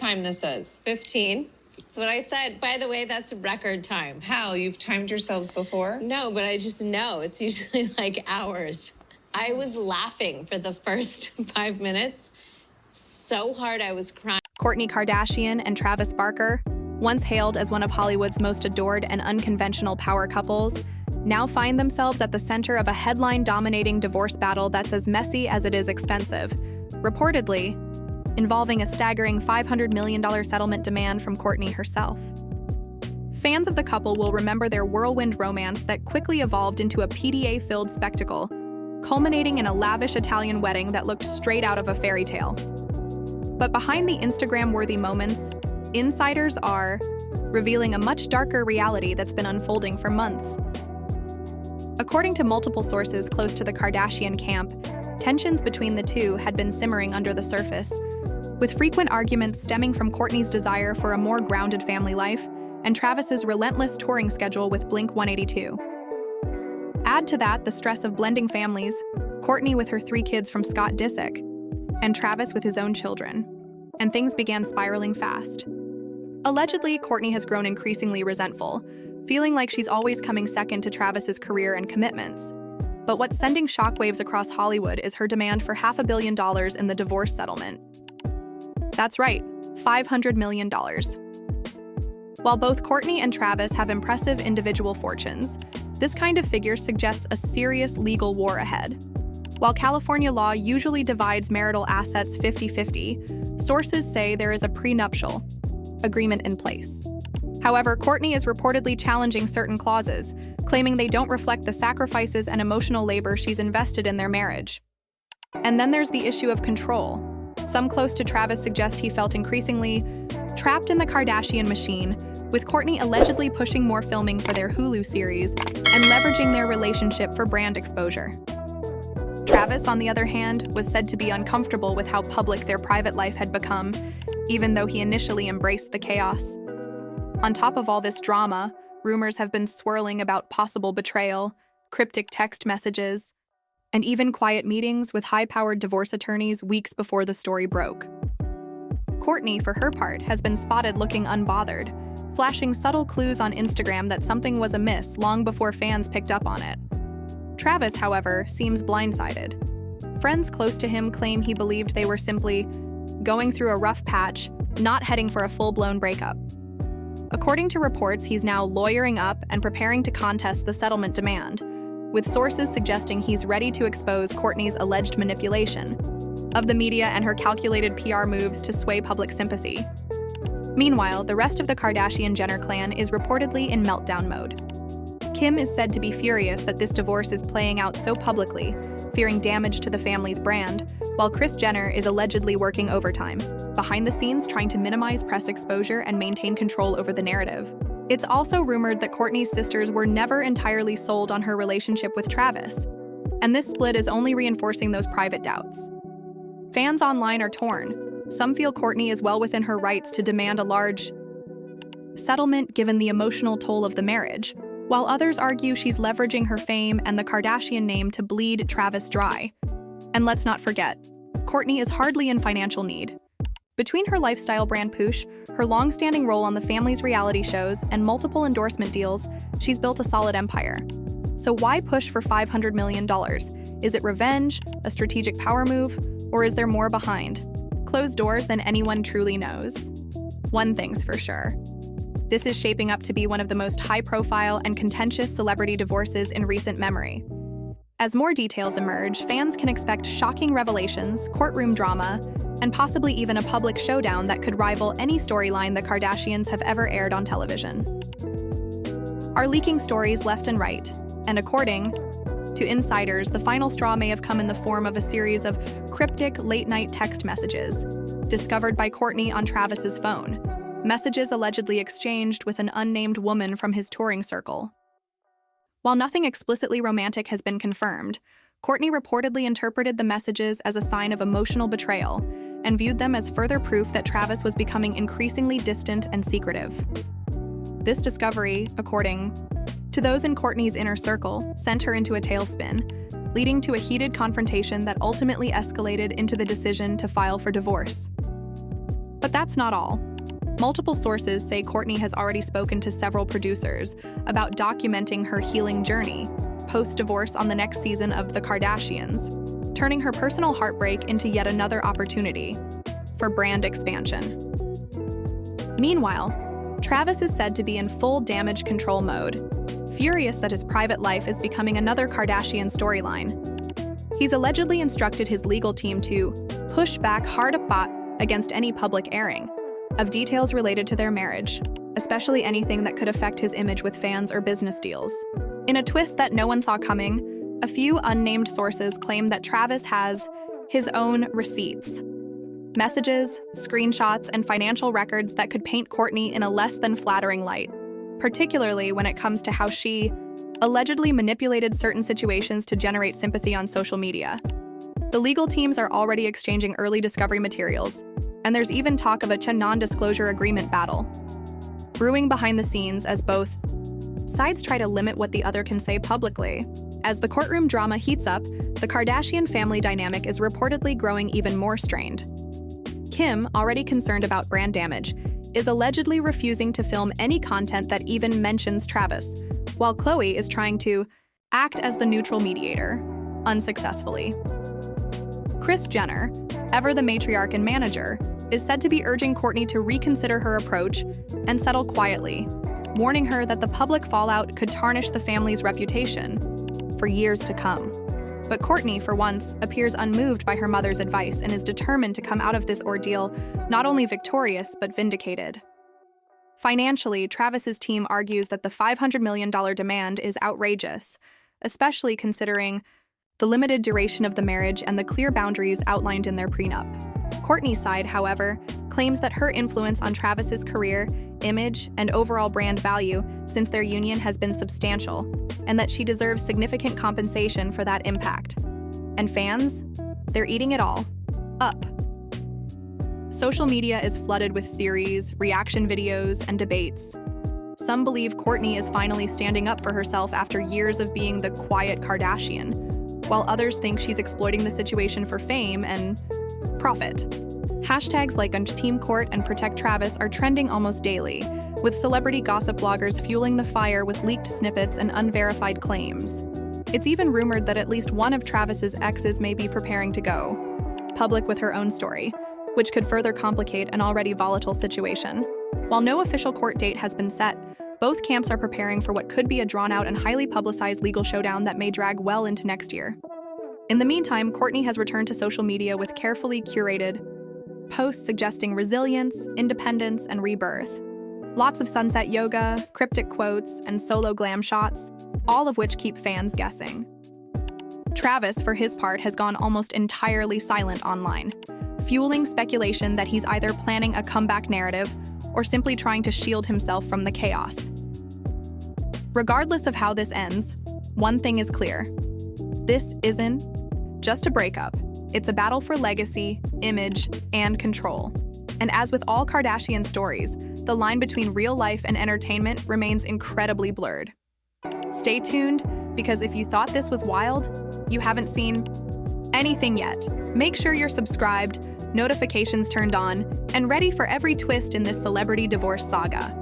time this is? 15. That's what I said. By the way, that's record time. How? You've timed yourselves before? No, but I just know. It's usually like hours. I was laughing for the first 5 minutes so hard I was crying. Kourtney Kardashian and Travis Barker, once hailed as one of Hollywood's most adored and unconventional power couples, now find themselves at the center of a headline-dominating divorce battle that's as messy as it is expensive, reportedly involving a staggering $500 million settlement demand from Kourtney herself. Fans of the couple will remember their whirlwind romance that quickly evolved into a PDA-filled spectacle, culminating in a lavish Italian wedding that looked straight out of a fairy tale. But behind the Instagram-worthy moments, insiders are revealing a much darker reality that's been unfolding for months. According to multiple sources close to the Kardashian camp, tensions between the two had been simmering under the surface, with frequent arguments stemming from Kourtney's desire for a more grounded family life and Travis's relentless touring schedule with Blink-182. Add to that the stress of blending families, Kourtney with her 3 kids from Scott Disick, and Travis with his own children, and things began spiraling fast. Allegedly, Kourtney has grown increasingly resentful, feeling like she's always coming second to Travis's career and commitments. But what's sending shockwaves across Hollywood is her demand for $500 million in the divorce settlement. That's right, $500 million. While both Kourtney and Travis have impressive individual fortunes, this kind of figure suggests a serious legal war ahead. While California law usually divides marital assets 50-50, sources say there is a prenuptial agreement in place. However, Kourtney is reportedly challenging certain clauses, claiming they don't reflect the sacrifices and emotional labor she's invested in their marriage. And then there's the issue of control. Some close to Travis suggest he felt increasingly trapped in the Kardashian machine, with Kourtney allegedly pushing more filming for their Hulu series and leveraging their relationship for brand exposure. Travis, on the other hand, was said to be uncomfortable with how public their private life had become, even though he initially embraced the chaos. On top of all this drama, rumors have been swirling about possible betrayal, cryptic text messages, and even quiet meetings with high-powered divorce attorneys weeks before the story broke. Kourtney, for her part, has been spotted looking unbothered, flashing subtle clues on Instagram that something was amiss long before fans picked up on it. Travis, however, seems blindsided. Friends close to him claim he believed they were simply going through a rough patch, not heading for a full-blown breakup. According to reports, he's now lawyering up and preparing to contest the settlement demand, with sources suggesting he's ready to expose Kourtney's alleged manipulation of the media and her calculated PR moves to sway public sympathy. Meanwhile, the rest of the Kardashian-Jenner clan is reportedly in meltdown mode. Kim is said to be furious that this divorce is playing out so publicly, fearing damage to the family's brand, while Kris Jenner is allegedly working overtime, behind the scenes trying to minimize press exposure and maintain control over the narrative. It's also rumored that Kourtney's sisters were never entirely sold on her relationship with Travis, and this split is only reinforcing those private doubts. Fans online are torn. Some feel Kourtney is well within her rights to demand a large settlement given the emotional toll of the marriage, while others argue she's leveraging her fame and the Kardashian name to bleed Travis dry. And let's not forget, Kourtney is hardly in financial need. Between her lifestyle brand Poosh, her long-standing role on the family's reality shows, and multiple endorsement deals, she's built a solid empire. So why push for $500 million? Is it revenge, a strategic power move, or is there more behind closed doors than anyone truly knows? One thing's for sure. This is shaping up to be one of the most high-profile and contentious celebrity divorces in recent memory. As more details emerge, fans can expect shocking revelations, courtroom drama, and possibly even a public showdown that could rival any storyline the Kardashians have ever aired on television. Are leaking stories left and right, and according to insiders, the final straw may have come in the form of a series of cryptic late-night text messages discovered by Kourtney on Travis's phone. Messages allegedly exchanged with an unnamed woman from his touring circle. While nothing explicitly romantic has been confirmed, Kourtney reportedly interpreted the messages as a sign of emotional betrayal and viewed them as further proof that Travis was becoming increasingly distant and secretive. This discovery, according to those in Kourtney's inner circle, sent her into a tailspin, leading to a heated confrontation that ultimately escalated into the decision to file for divorce. But that's not all. Multiple sources say Kourtney has already spoken to several producers about documenting her healing journey post-divorce on the next season of The Kardashians, turning her personal heartbreak into yet another opportunity for brand expansion. Meanwhile, Travis is said to be in full damage control mode, furious that his private life is becoming another Kardashian storyline. He's allegedly instructed his legal team to push back hard against any public airing of details related to their marriage, especially anything that could affect his image with fans or business deals. In a twist that no one saw coming, a few unnamed sources claim that Travis has his own receipts, messages, screenshots, and financial records that could paint Kourtney in a less than flattering light, particularly when it comes to how she allegedly manipulated certain situations to generate sympathy on social media. The legal teams are already exchanging early discovery materials, and there's even talk of a non-disclosure agreement battle brewing behind the scenes as both sides try to limit what the other can say publicly. As the courtroom drama heats up, the Kardashian family dynamic is reportedly growing even more strained. Kim, already concerned about brand damage, is allegedly refusing to film any content that even mentions Travis, while Khloe is trying to act as the neutral mediator, unsuccessfully. Kris Jenner, ever the matriarch and manager, is said to be urging Kourtney to reconsider her approach and settle quietly, warning her that the public fallout could tarnish the family's reputation for years to come. But Kourtney, for once, appears unmoved by her mother's advice and is determined to come out of this ordeal not only victorious, but vindicated. Financially, Travis's team argues that the $500 million demand is outrageous, especially considering the limited duration of the marriage and the clear boundaries outlined in their prenup. Kourtney's side, however, claims that her influence on Travis's career, image, and overall brand value since their union has been substantial, and that she deserves significant compensation for that impact. And fans? They're eating it all up. Social media is flooded with theories, reaction videos, and debates. Some believe Kourtney is finally standing up for herself after years of being the quiet Kardashian, while others think she's exploiting the situation for fame and profit. Hashtags like Team Kourt and Protect Travis are trending almost daily, with celebrity gossip bloggers fueling the fire with leaked snippets and unverified claims. It's even rumored that at least one of Travis's exes may be preparing to go public with her own story, which could further complicate an already volatile situation. While no official court date has been set, both camps are preparing for what could be a drawn-out and highly publicized legal showdown that may drag well into next year. In the meantime, Kourtney has returned to social media with carefully curated posts suggesting resilience, independence, and rebirth. Lots of sunset yoga, cryptic quotes, and solo glam shots, all of which keep fans guessing. Travis, for his part, has gone almost entirely silent online, fueling speculation that he's either planning a comeback narrative or simply trying to shield himself from the chaos. Regardless of how this ends, one thing is clear. This isn't just a breakup. It's a battle for legacy, image, and control. And as with all Kardashian stories, the line between real life and entertainment remains incredibly blurred. Stay tuned, because if you thought this was wild, you haven't seen anything yet. Make sure you're subscribed, notifications turned on, and ready for every twist in this celebrity divorce saga.